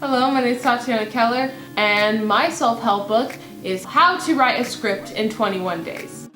Hello, my name is Tatiana Keller, and my self-help book is How to Write a Script in 21 Days.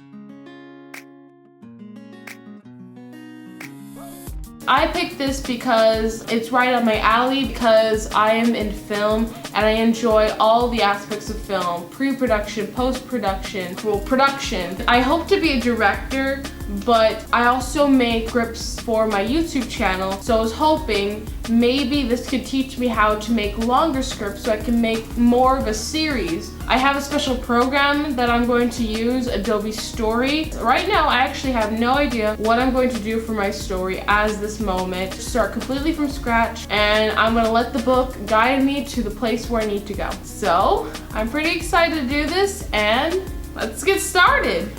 I picked this because it's right up my alley, because I am in film and I enjoy all the aspects of film: pre-production, post-production, production. I hope to be a director, but I also make scripts for my YouTube channel, so I was hoping maybe this could teach me how to make longer scripts so I can make more of a series. I have a special program that I'm going to use, Adobe Story. Right now I actually have no idea what I'm going to do for my story as this moment. Start completely from scratch, and I'm going to let the book guide me to the place where I need to go. So I'm pretty excited to do this, and let's get started.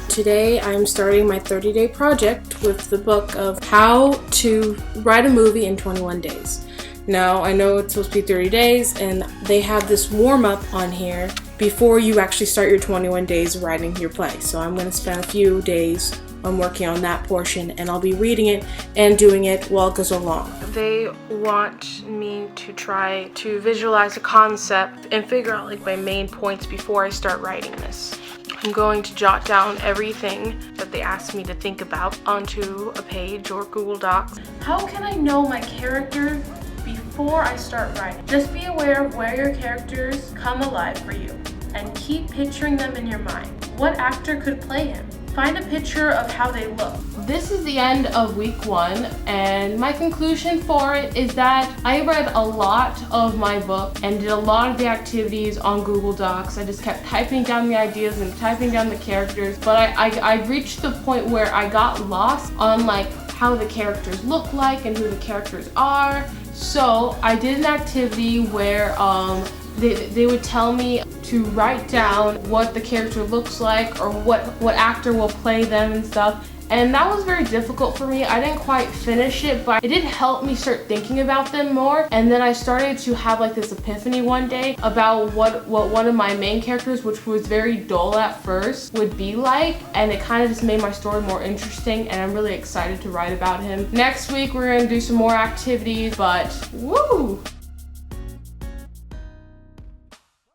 Today I'm starting my 30-day project with the book of How to Write a Movie in 21 Days. Now, I know it's supposed to be 30 days, and they have this warm-up on here before you actually start your 21 days writing your play. So I'm going to spend a few days on working on that portion, and I'll be reading it and doing it while it goes along. They want me to try to visualize a concept and figure out like my main points before I start writing this. I'm going to jot down everything that they asked me to think about onto a page or Google Docs. How can I know my character before I start writing? Just be aware of where your characters come alive for you and keep picturing them in your mind. What actor could play him? Find a picture of how they look. This is the end of week 1, and my conclusion for it is that I read a lot of my book and did a lot of the activities on Google Docs. I just kept typing down the ideas and typing down the characters, but I reached the point where I got lost on like how the characters look like and who the characters are. So I did an activity where they would tell me to write down what the character looks like or what actor will play them and stuff. And that was very difficult for me. I didn't quite finish it, but it did help me start thinking about them more. And then I started to have like this epiphany one day about what one of my main characters, which was very dull at first, would be like. And it kind of just made my story more interesting, and I'm really excited to write about him. Next week we're gonna do some more activities, but woo!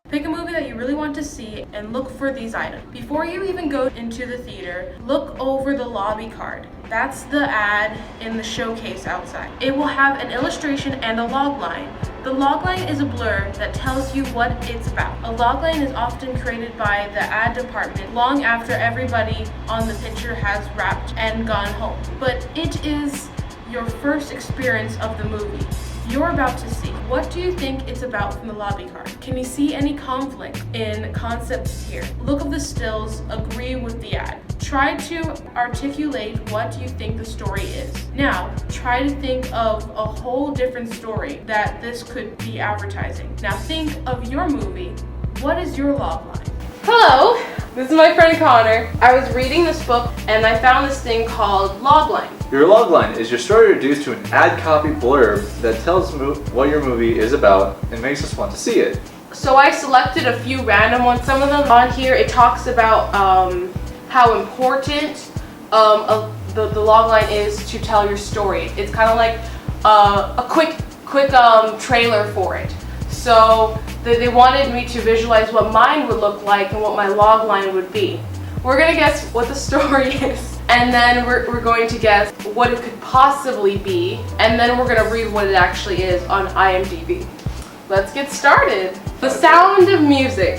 Pick a movie that you really want to see and look for these items. Before you even go into the theater, look over the lobby card. That's the ad in the showcase outside. It will have an illustration and a logline. The logline is a blur that tells you what it's about. A logline is often created by the ad department long after everybody on the picture has wrapped and gone home. But it is your first experience of the movie you're about to see. What do you think it's about from the lobby card? Can you see any conflict in concepts here? Look at the stills, agree with the ad. Try to articulate what you think the story is. Now, try to think of a whole different story that this could be advertising. Now think of your movie. What is your logline? Hello, this is my friend Connor. I was reading this book and I found this thing called logline. Your logline is your story reduced to an ad copy blurb that tells what your movie is about and makes us want to see it. So I selected a few random ones. Some of them on here, it talks about how important the logline is to tell your story. It's kind of like a quick trailer for it. So they wanted me to visualize what mine would look like and what my logline would be. We're gonna guess what the story is, and then we're going to guess what it could possibly be, and then we're gonna read what it actually is on IMDb. Let's get started. The sound of music,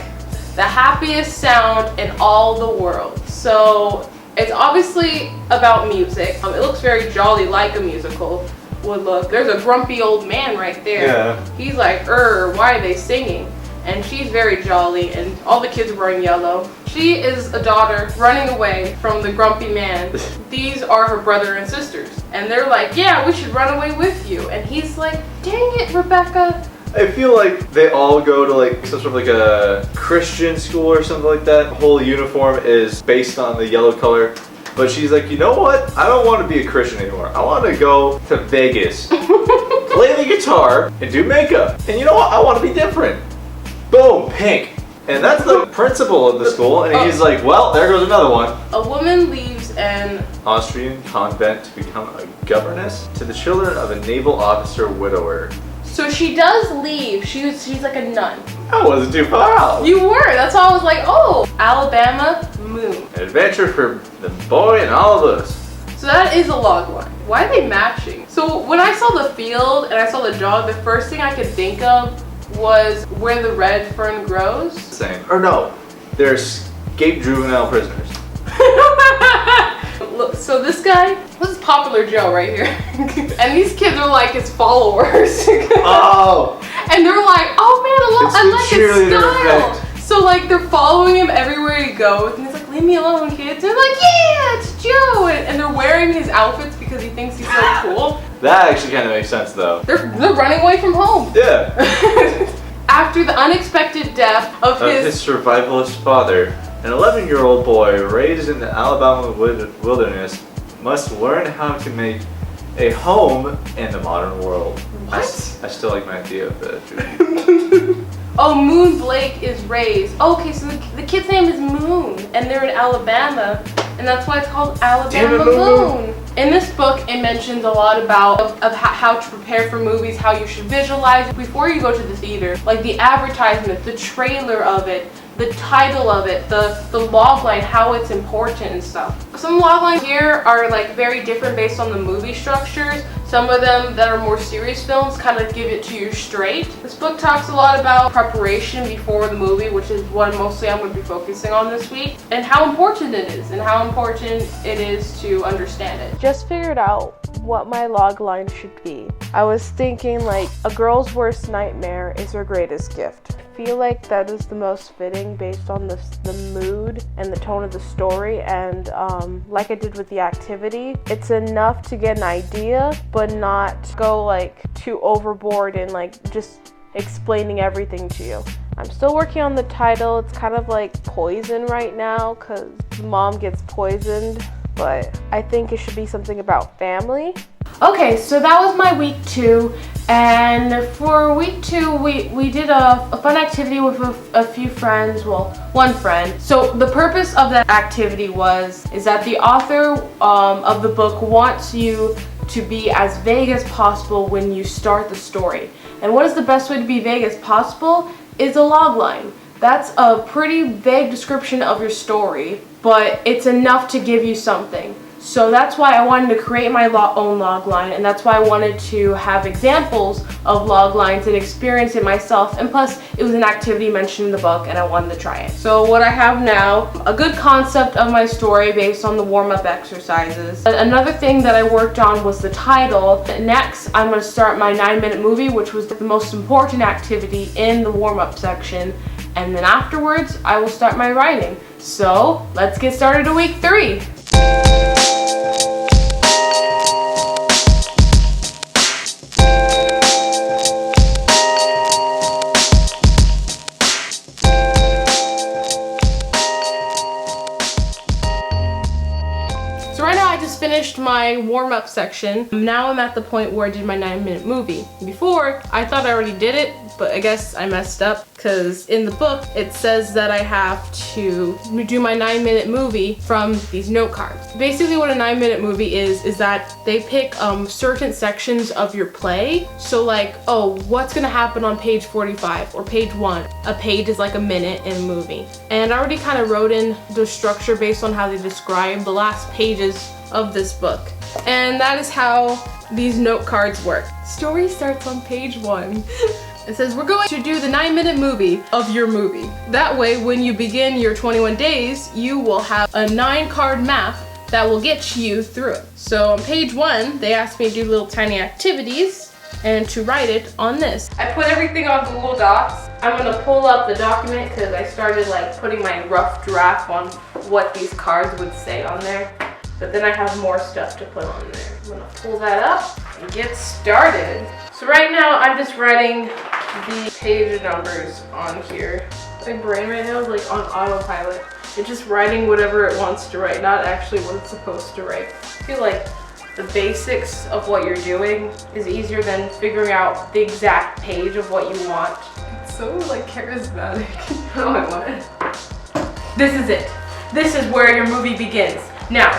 the happiest sound in all the world. So it's obviously about music. It looks very jolly, like a musical would look. There's a grumpy old man right there. Yeah. He's like, why are they singing? And she's very jolly, and all the kids are wearing yellow. She is a daughter running away from the grumpy man. These are her brother and sisters. And they're like, yeah, we should run away with you. And he's like, dang it, Rebecca. I feel like they all go to like some sort of like a Christian school or something like that. The whole uniform is based on the yellow color. But she's like, you know what? I don't want to be a Christian anymore. I want to go to Vegas, play the guitar, and do makeup. And you know what? I want to be different. Boom, pink. And that's the principal of the school, and he's like, well, there goes another one. A woman leaves and Austrian convent to become a governess to the children of a naval officer widower. So she does leave. She's like a nun. That wasn't too far out. You were. That's why I was like, oh, Alabama Moon. An adventure for the boy and all of us. So that is a log line. Why are they matching? So when I saw the field and I saw the dog, the first thing I could think of was where the red fern grows. Same. Or no, they're escaped juvenile prisoners. Look, so this guy, this is Popular Joe right here. And these kids are like his followers. Oh! And they're like, oh man, I like his style. Effect. So like they're following him everywhere he goes. And he's like, leave me alone, kids. And they're like, yeah, it's Joe. And they're wearing his outfits because he thinks he's so cool. That actually kind of makes sense though. They're running away from home. Yeah. After the unexpected death of his survivalist father, an 11-year-old boy raised in the Alabama wilderness must learn how to make a home in the modern world. What? I still like my idea of that. Oh, Moon Blake is raised. Okay, so the kid's name is Moon, and they're in Alabama, and that's why it's called Alabama Moon. In this book, it mentions a lot about how to prepare for movies, how you should visualize before you go to the theater, like the advertisement, the trailer of it, the title of it, the log line, how it's important and stuff. Some log lines here are like very different based on the movie structures. Some of them that are more serious films kind of give it to you straight. This book talks a lot about preparation before the movie, which is what mostly I'm going to be focusing on this week, and how important it is and how important it is to understand it. Just figured out what my log line should be. I was thinking like a girl's worst nightmare is her greatest gift. I feel like that is the most fitting based on the mood and the tone of the story, and like I did with the activity, it's enough to get an idea but not go like too overboard and like just explaining everything to you. I'm still working on the title. It's kind of like poison right now because mom gets poisoned, but I think it should be something about family. Okay, so that was my week 2, and for week 2 we did a fun activity with a few friends, well, one friend. So the purpose of that activity is that the author of the book wants you to be as vague as possible when you start the story. And what is the best way to be vague as possible is a log line. That's a pretty vague description of your story, but it's enough to give you something. So that's why I wanted to create my own log line, and that's why I wanted to have examples of log lines and experience it myself, and plus it was an activity mentioned in the book and I wanted to try it. So what I have now, a good concept of my story based on the warm-up exercises. Another thing that I worked on was the title. Next, I'm going to start my 9-minute movie, which was the most important activity in the warm-up section, and then afterwards I will start my writing. So let's get started to week 3. So right now I just finished my warm-up section. Now I'm at the point where I did my 9-minute movie. Before, I thought I already did it, but I guess I messed up because in the book it says that I have to do my 9-minute movie from these note cards. Basically what a 9-minute movie is that they pick certain sections of your play. So like, oh, what's gonna happen on page 45 or page 1? A page is like a minute in a movie. And I already kind of wrote in the structure based on how they describe the last pages of this book. And that is how these note cards work. Story starts on page 1. It says, we're going to do the 9-minute movie of your movie. That way, when you begin your 21 days, you will have a 9-card map that will get you through it. So on page 1, they asked me to do little tiny activities and to write it on this. I put everything on Google Docs. I'm gonna pull up the document because I started like putting my rough draft on what these cards would say on there. But then I have more stuff to put on there. I'm gonna pull that up and get started. So right now I'm just writing the page numbers on here. My brain right now is like on autopilot. It's just writing whatever it wants to write, not actually what it's supposed to write. I feel like the basics of what you're doing is easier than figuring out the exact page of what you want. It's so like charismatic. Oh, I love it. This is it. This is where your movie begins. Now,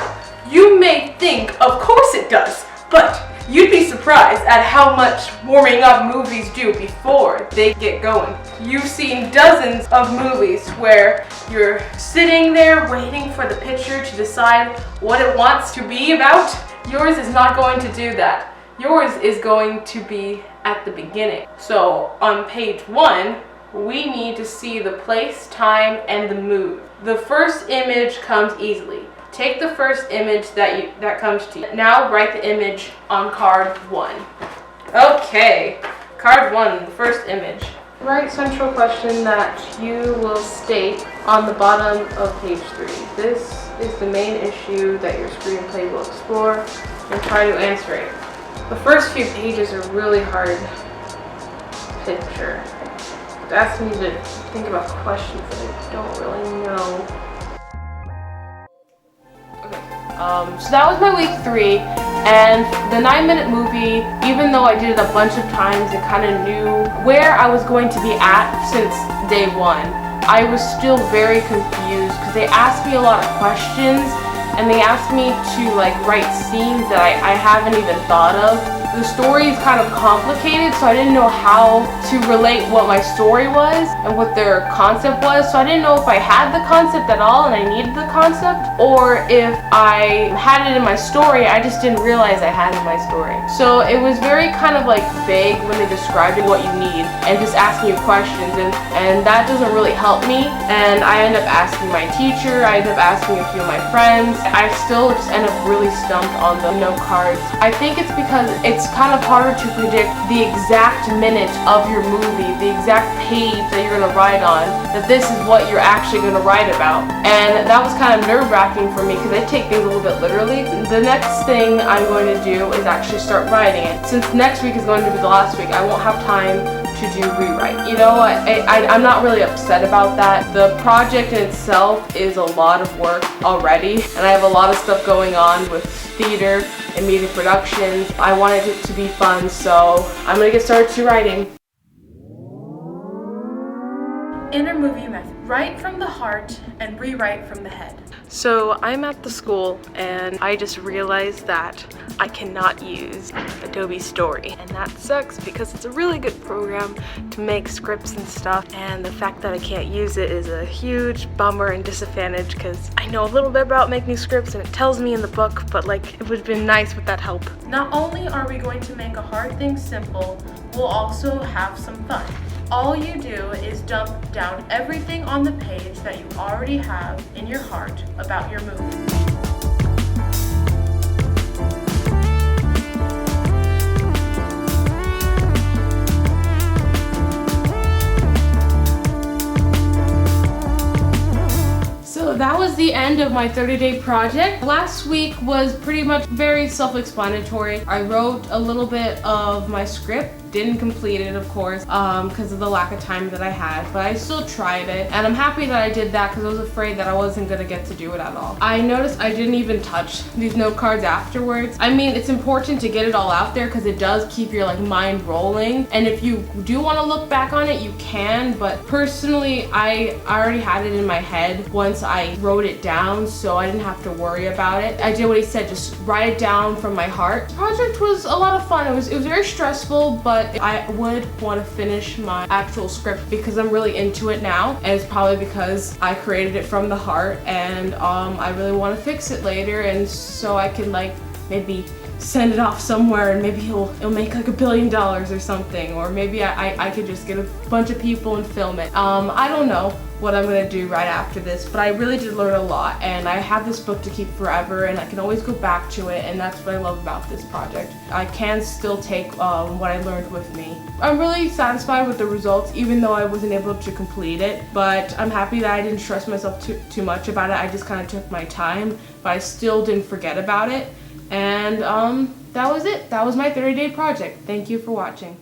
You may think, of course it does, but you'd be surprised at how much warming up movies do before they get going. You've seen dozens of movies where you're sitting there waiting for the picture to decide what it wants to be about. Yours is not going to do that. Yours is going to be at the beginning. So on page 1, we need to see the place, time, and the mood. The first image comes easily. Take the first image that comes to you. Now write the image on card 1. Okay, card 1, the first image. Write central question that you will state on the bottom of page 3. This is the main issue that your screenplay will explore and try to answer it. The first few pages are really hard to picture. It's asking me to think about questions that I don't really know. So that was my week 3, and the 9-minute movie, even though I did it a bunch of times and kind of knew where I was going to be at since day 1, I was still very confused because they asked me a lot of questions and they asked me to write scenes that I haven't even thought of. The story is kind of complicated, so I didn't know how to relate what my story was and what their concept was. So I didn't know if I had the concept at all and I needed the concept, or if I had it in my story, I just didn't realize I had it in my story. So it was very kind of vague when they described what you need and just asking you questions, and that doesn't really help me. And I end up asking my teacher, I end up asking a few of my friends. I still just end up really stumped on the note cards. I think it's because it's kind of harder to predict the exact minute of your movie, the exact page that you're going to write on, that this is what you're actually going to write about. And that was kind of nerve-wracking for me because I take things a little bit literally. The next thing I'm going to do is actually start writing it. Since next week is going to be the last week, I won't have time to do rewrite. You know, I'm not really upset about that. The project in itself is a lot of work already, and I have a lot of stuff going on with theater and media productions. I wanted it to be fun, so I'm gonna get started to writing. Inner movie method. Write from the heart and rewrite from the head. So I'm at the school and I just realized that I cannot use Adobe Story, and that sucks because it's a really good program to make scripts and stuff, and the fact that I can't use it is a huge bummer and disadvantage because I know a little bit about making scripts and it tells me in the book, but it would have been nice with that help. Not only are we going to make a hard thing simple, we'll also have some fun. All you do is dump down everything on the page that you already have in your heart about your movie. So that was the end of my 30-day project. Last week was pretty much very self-explanatory. I wrote a little bit of my script, didn't complete it of course because of the lack of time that I had, but I still tried it, and I'm happy that I did that because I was afraid that I wasn't gonna get to do it at all. I noticed I didn't even touch these note cards afterwards. I mean, it's important to get it all out there because it does keep your mind rolling, and if you do want to look back on it you can, but personally I already had it in my head once I wrote it down, so I didn't have to worry about it. I did what he said, just write it down from my heart. The project was a lot of fun. It was very stressful, but I would want to finish my actual script because I'm really into it now, and it's probably because I created it from the heart, and I really want to fix it later, and so I can maybe send it off somewhere and maybe it'll make $1 billion or something, or maybe I could just get a bunch of people and film it. I don't know what I'm gonna do right after this, but I really did learn a lot, and I have this book to keep forever, and I can always go back to it, and that's what I love about this project. I can still take what I learned with me. I'm really satisfied with the results, even though I wasn't able to complete it, but I'm happy that I didn't stress myself too much about it. I just kind of took my time, but I still didn't forget about it, and that was it. That was my 30-day project. Thank you for watching.